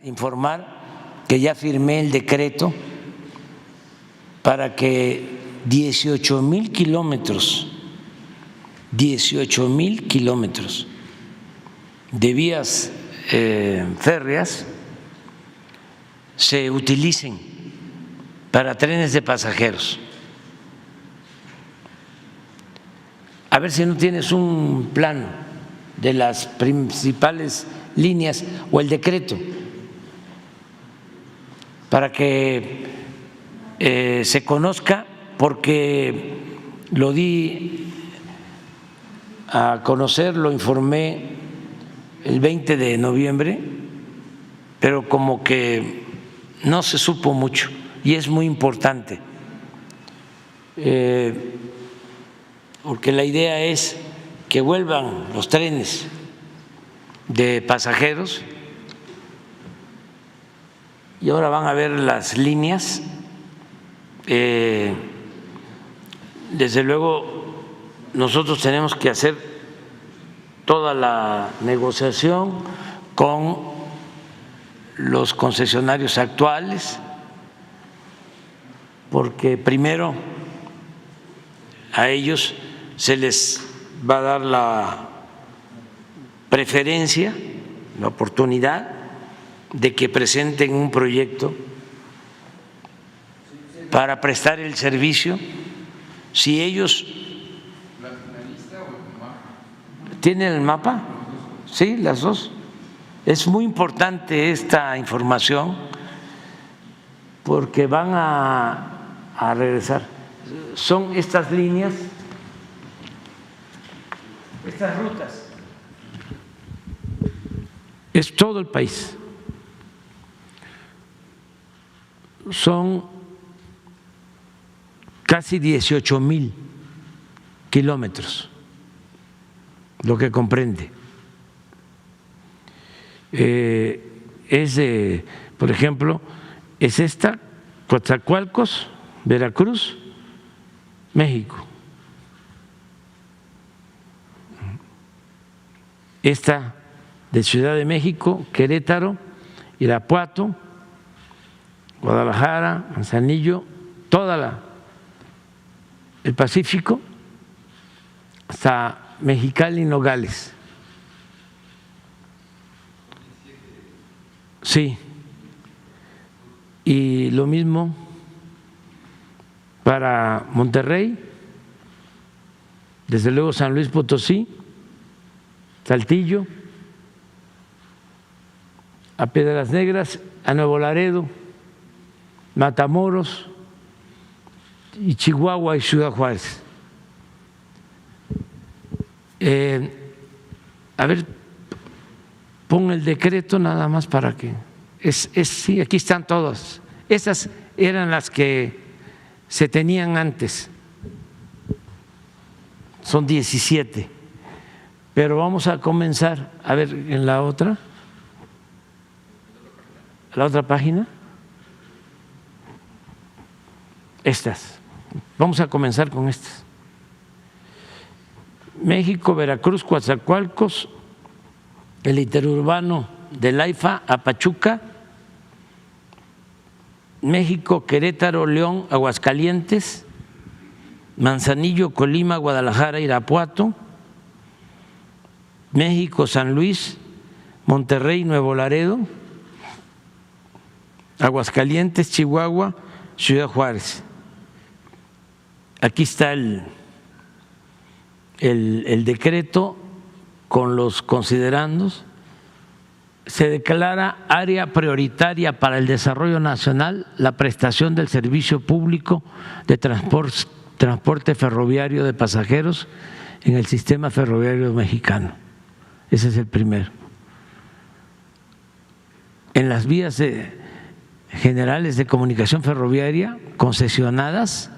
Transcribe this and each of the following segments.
Informar que ya firmé el decreto para que 18,000 kilómetros de vías férreas se utilicen para trenes de pasajeros. A ver si no tienes un plano de las principales líneas o el decreto para que se conozca, porque lo di a conocer, lo informé el 20 de noviembre, pero como que no se supo mucho y es muy importante, porque la idea es que vuelvan los trenes de pasajeros y ahora van a ver las líneas. Desde luego nosotros tenemos que hacer toda la negociación con los concesionarios actuales, porque primero a ellos se les va a dar la preferencia, la oportunidad de que presenten un proyecto para prestar el servicio. Si ellos tienen el mapa, sí, las dos. Es muy importante esta información porque van a regresar. Son estas líneas, estas rutas, es todo el país. Son casi 18,000 kilómetros lo que comprende. Por ejemplo, es esta, Coatzacoalcos, Veracruz, México. Esta de Ciudad de México, Querétaro, Irapuato, Guadalajara, Manzanillo, toda el Pacífico, hasta Mexicali y Nogales. Sí, y lo mismo para Monterrey, desde luego San Luis Potosí, Saltillo, a Piedras Negras, a Nuevo Laredo, Matamoros y Chihuahua y Ciudad Juárez. A ver, pon el decreto nada más para que… sí, aquí están todas. Esas eran las que se tenían antes. Son 17. Pero vamos a comenzar, a ver, en la otra página. Estas. Vamos a comenzar con estas. México, Veracruz, Coatzacoalcos, el interurbano del AIFA a Pachuca, México, Querétaro, León, Aguascalientes, Manzanillo, Colima, Guadalajara, Irapuato, México, San Luis, Monterrey, Nuevo Laredo, Aguascalientes, Chihuahua, Ciudad Juárez. Aquí está el decreto con los considerandos. Se declara área prioritaria para el desarrollo nacional la prestación del servicio público de transporte ferroviario de pasajeros en el sistema ferroviario mexicano. Ese es el primero. En las vías generales de comunicación ferroviaria concesionadas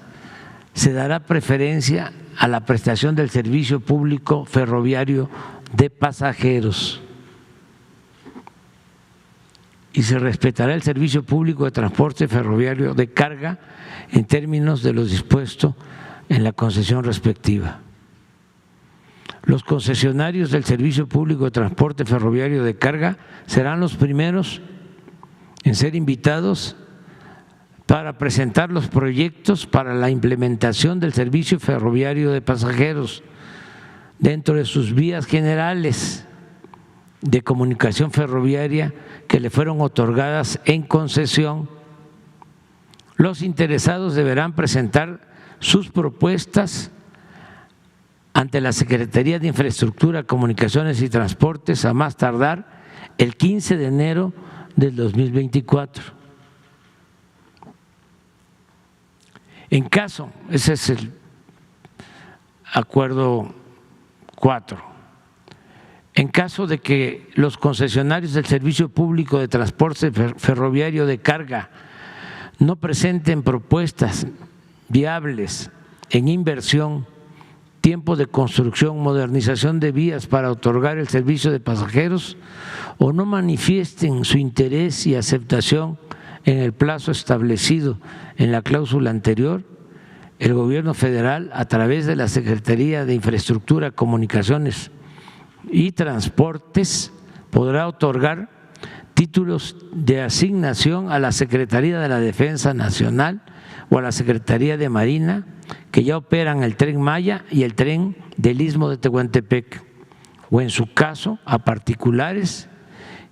se dará preferencia a la prestación del servicio público ferroviario de pasajeros y se respetará el servicio público de transporte ferroviario de carga en términos de lo dispuesto en la concesión respectiva. Los concesionarios del servicio público de transporte ferroviario de carga serán los primeros en ser invitados para presentar los proyectos para la implementación del servicio ferroviario de pasajeros dentro de sus vías generales de comunicación ferroviaria que le fueron otorgadas en concesión. Los interesados deberán presentar sus propuestas ante la Secretaría de Infraestructura, Comunicaciones y Transportes a más tardar el 15 de enero del 2024. En caso, ese es el acuerdo 4, en caso de que los concesionarios del Servicio Público de Transporte Ferroviario de Carga no presenten propuestas viables en inversión, tiempo de construcción, modernización de vías para otorgar el servicio de pasajeros o no manifiesten su interés y aceptación en el plazo establecido en la cláusula anterior, el Gobierno federal, a través de la Secretaría de Infraestructura, Comunicaciones y Transportes, podrá otorgar títulos de asignación a la Secretaría de la Defensa Nacional o a la Secretaría de Marina que ya operan el Tren Maya y el tren del Istmo de Tehuantepec, o en su caso a particulares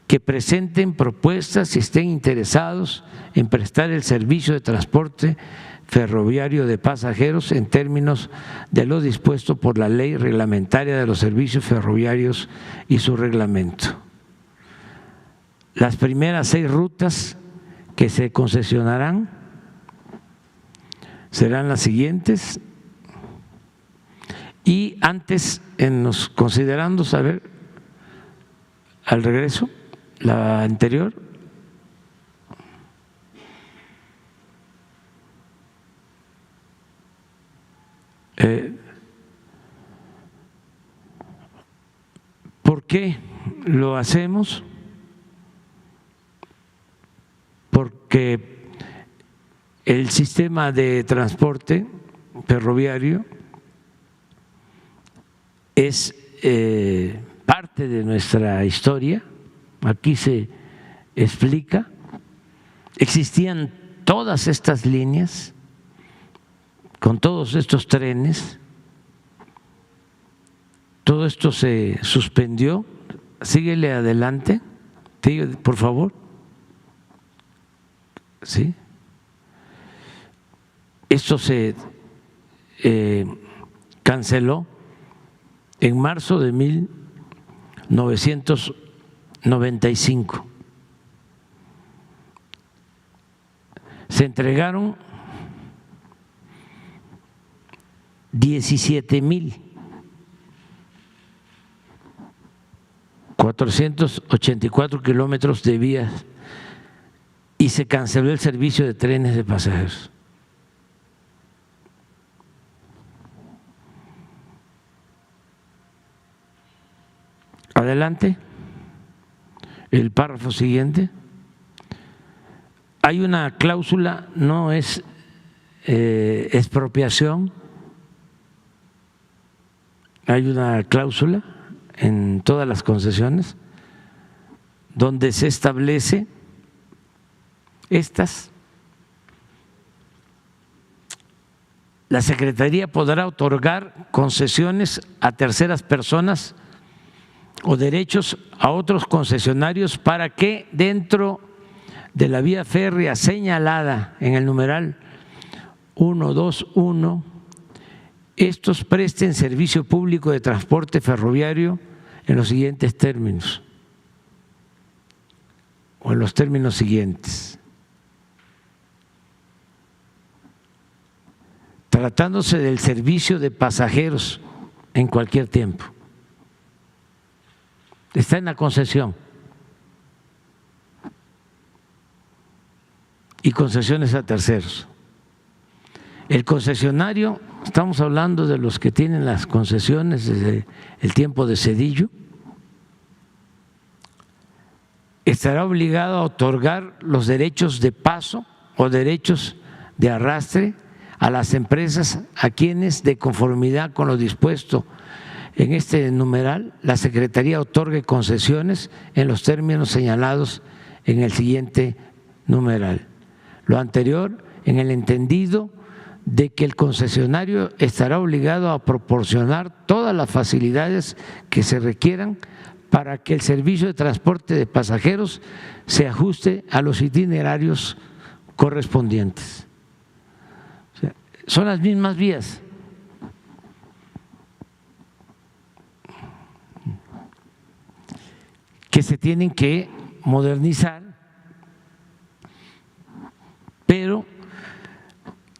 que presenten propuestas y estén interesados en prestar el servicio de transporte ferroviario de pasajeros en términos de lo dispuesto por la Ley Reglamentaria de los Servicios Ferroviarios y su reglamento. Las primeras 6 rutas que se concesionarán serán las siguientes. Y antes, en los considerandos, a ver, al regreso, la anterior. ¿Por qué lo hacemos? Porque el sistema de transporte ferroviario es parte de nuestra historia. Aquí se explica, existían todas estas líneas con todos estos trenes, todo esto se suspendió. Síguele adelante, por favor. ¿Sí? Esto se canceló en marzo de 1995. Se entregaron 17,484 kilómetros de vías y se canceló el servicio de trenes de pasajeros. Adelante, el párrafo siguiente. Hay una cláusula, no es expropiación, hay una cláusula en todas las concesiones donde se establece estas. La Secretaría podrá otorgar concesiones a terceras personas o derechos a otros concesionarios para que dentro de la vía férrea señalada en el numeral 121 estos presten servicio público de transporte ferroviario en los siguientes términos o en los términos siguientes. Tratándose del servicio de pasajeros en cualquier tiempo. Está en la concesión. Y concesiones a terceros. El concesionario, estamos hablando de los que tienen las concesiones desde el tiempo de Zedillo, estará obligado a otorgar los derechos de paso o derechos de arrastre a las empresas a quienes, de conformidad con lo dispuesto en este numeral, la Secretaría otorgue concesiones en los términos señalados en el siguiente numeral. Lo anterior en el entendido de que el concesionario estará obligado a proporcionar todas las facilidades que se requieran para que el servicio de transporte de pasajeros se ajuste a los itinerarios correspondientes. O sea, son las mismas vías. Que se tienen que modernizar, pero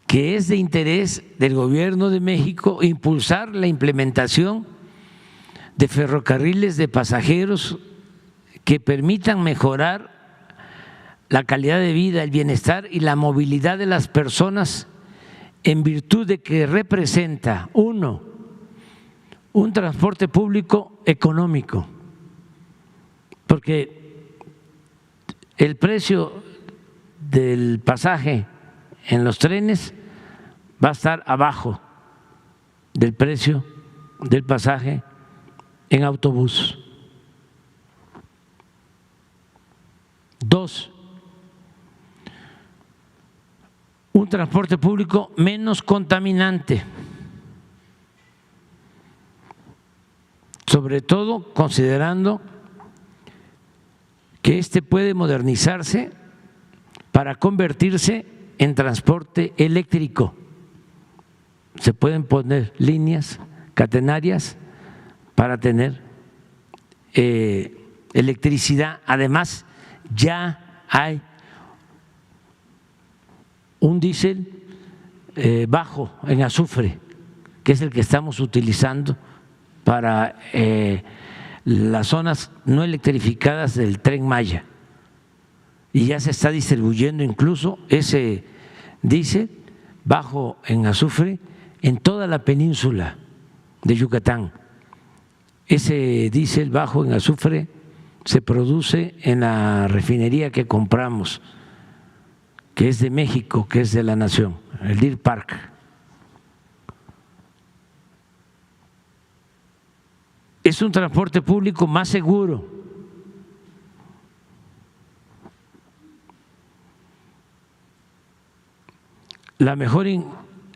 que es de interés del Gobierno de México impulsar la implementación de ferrocarriles de pasajeros que permitan mejorar la calidad de vida, el bienestar y la movilidad de las personas en virtud de que representa, uno, un transporte público económico, porque el precio del pasaje en los trenes va a estar abajo del precio del pasaje en autobús. Dos, un transporte público menos contaminante, sobre todo considerando que este puede modernizarse para convertirse en transporte eléctrico. Se pueden poner líneas catenarias para tener electricidad. Además, ya hay un diésel bajo en azufre, que es el que estamos utilizando para las zonas no electrificadas del Tren Maya, y ya se está distribuyendo incluso ese diésel bajo en azufre en toda la península de Yucatán. Ese diésel bajo en azufre se produce en la refinería que compramos, que es de México, que es de la nación, el Deer Park. Es un transporte público más seguro. La mejor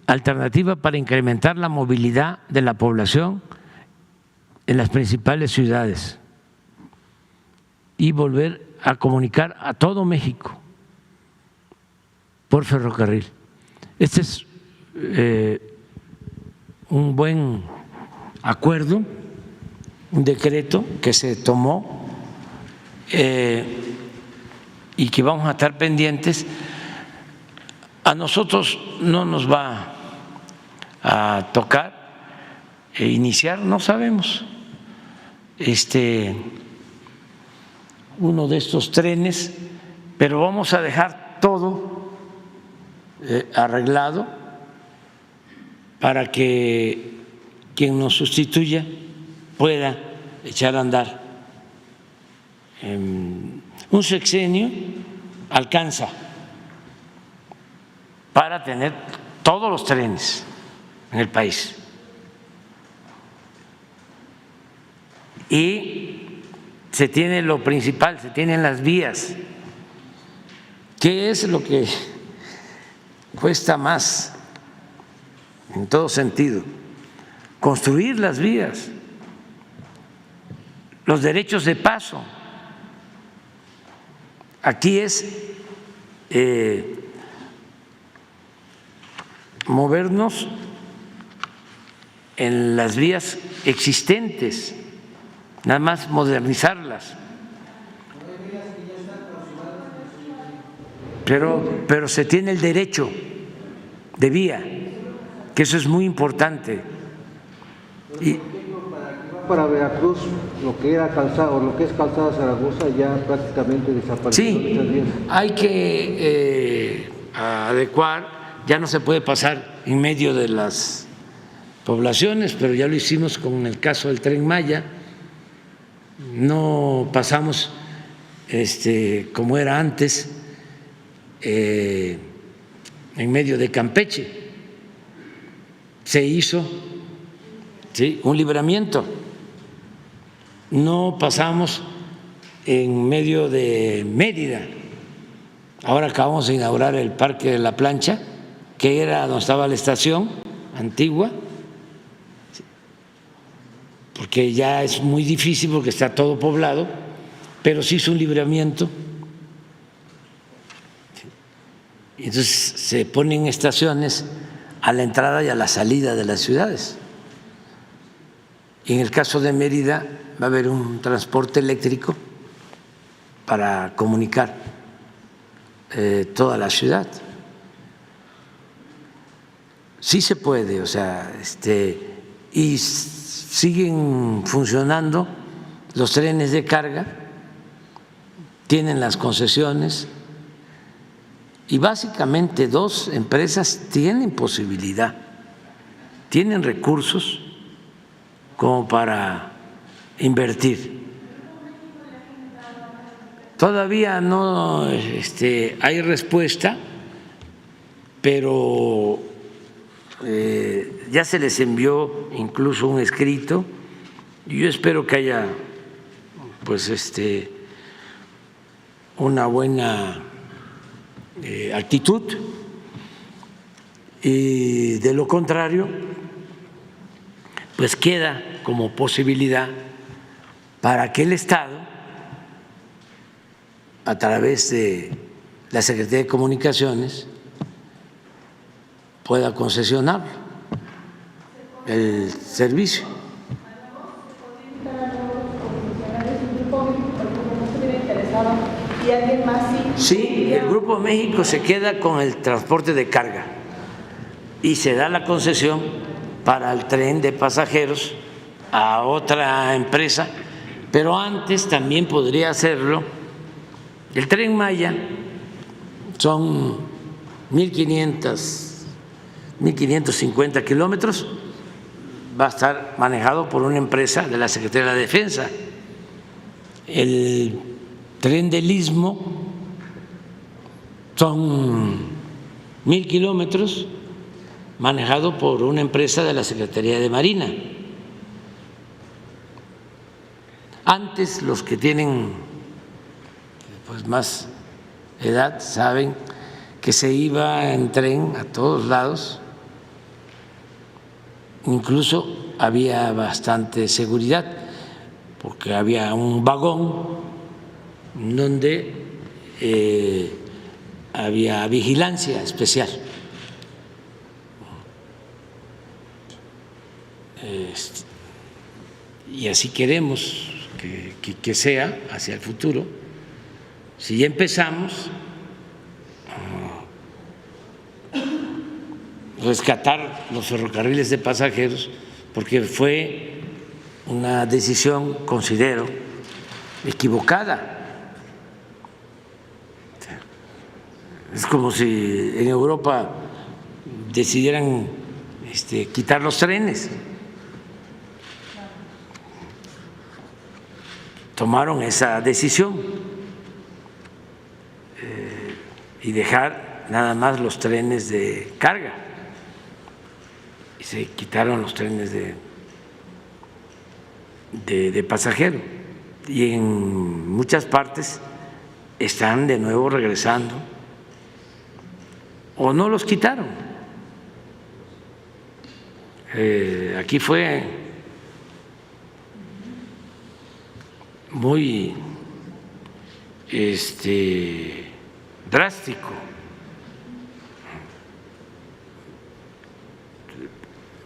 alternativa para incrementar la movilidad de la población en las principales ciudades y volver a comunicar a todo México por ferrocarril. Este es un buen acuerdo, un decreto que se tomó y que vamos a estar pendientes. A nosotros no nos va a tocar iniciar, no sabemos, uno de estos trenes, pero vamos a dejar todo arreglado para que quien nos sustituya pueda echar a andar. Un sexenio alcanza para tener todos los trenes en el país. Y se tiene lo principal, se tienen las vías. ¿Qué es lo que cuesta más en todo sentido? Construir las vías, los derechos de paso. Aquí es movernos en las vías existentes, nada más modernizarlas. Pero se tiene el derecho de vía, que eso es muy importante. Y para Veracruz, lo que era calzada, o lo que es calzada Zaragoza, ya prácticamente desapareció. Sí, hay que adecuar. Ya no se puede pasar en medio de las poblaciones, pero ya lo hicimos con el caso del Tren Maya. No pasamos como era antes en medio de Campeche. Se hizo un libramiento. No pasamos en medio de Mérida, Ahora acabamos de inaugurar el Parque de la Plancha, que era donde estaba la estación antigua, porque ya es muy difícil porque está todo poblado, pero sí hizo un libramiento. Entonces se ponen estaciones a la entrada y a la salida de las ciudades. Y en el caso de Mérida va a haber un transporte eléctrico para comunicar toda la ciudad. Sí se puede, o sea, y siguen funcionando los trenes de carga, tienen las concesiones y básicamente dos empresas tienen posibilidad, tienen recursos como para invertir. Todavía no hay respuesta, pero ya se les envió incluso un escrito y yo espero que haya pues una buena actitud, y de lo contrario pues queda como posibilidad para que el Estado, a través de la Secretaría de Comunicaciones, pueda concesionar el servicio. Sí, el Grupo México se queda con el transporte de carga y se da la concesión para el tren de pasajeros a otra empresa, pero antes también podría hacerlo el Tren Maya. Son 1.550 kilómetros, va a estar manejado por una empresa de la Secretaría de la Defensa. El Tren del Istmo son 1.000 kilómetros, manejado por una empresa de la Secretaría de Marina. Antes, los que tienen pues más edad saben que se iba en tren a todos lados, incluso había bastante seguridad porque había un vagón donde había vigilancia especial. Y así queremos que sea hacia el futuro. Si ya empezamos a rescatar los ferrocarriles de pasajeros, porque fue una decisión, considero, equivocada. Es como si en Europa decidieran quitar los trenes. Tomaron esa decisión y dejar nada más los trenes de carga y se quitaron los trenes de pasajero, y en muchas partes están de nuevo regresando o no los quitaron. Aquí fue muy drástico.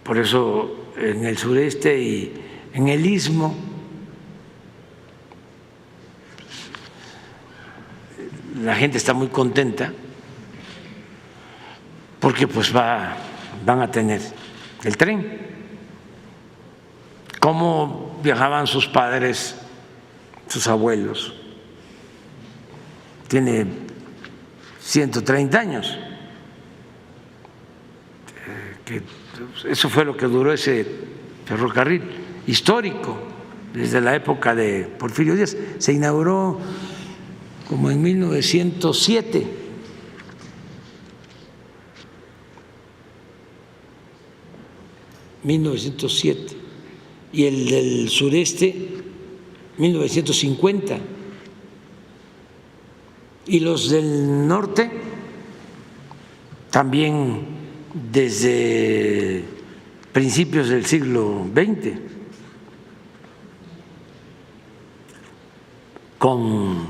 Por eso en el sureste y en el istmo la gente está muy contenta porque pues van a tener el tren. ¿Cómo viajaban sus padres, sus abuelos? Tiene 130 años. Eso fue lo que duró ese ferrocarril histórico desde la época de Porfirio Díaz. Se inauguró como en 1907. Y el del sureste 1950. Y los del norte también desde principios del siglo XX, con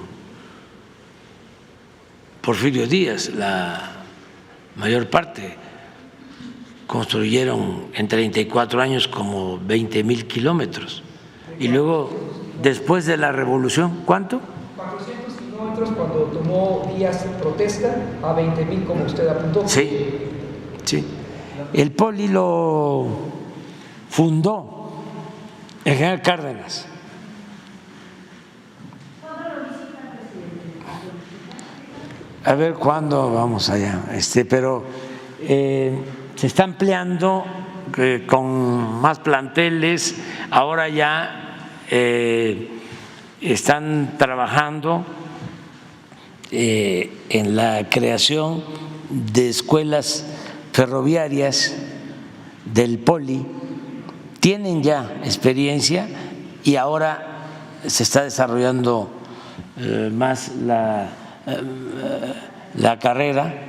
Porfirio Díaz, la mayor parte construyeron en 34 años como 20,000 kilómetros. Y luego, después de la revolución, ¿cuánto? 400 kilómetros cuando tomó Díaz protesta, a 20,000 como usted apuntó. Sí, sí. El Poli lo fundó el general Cárdenas. A ver cuándo vamos allá, pero se está ampliando con más planteles. Ahora ya están trabajando en la creación de escuelas ferroviarias del Poli. Tienen ya experiencia y ahora se está desarrollando más la carrera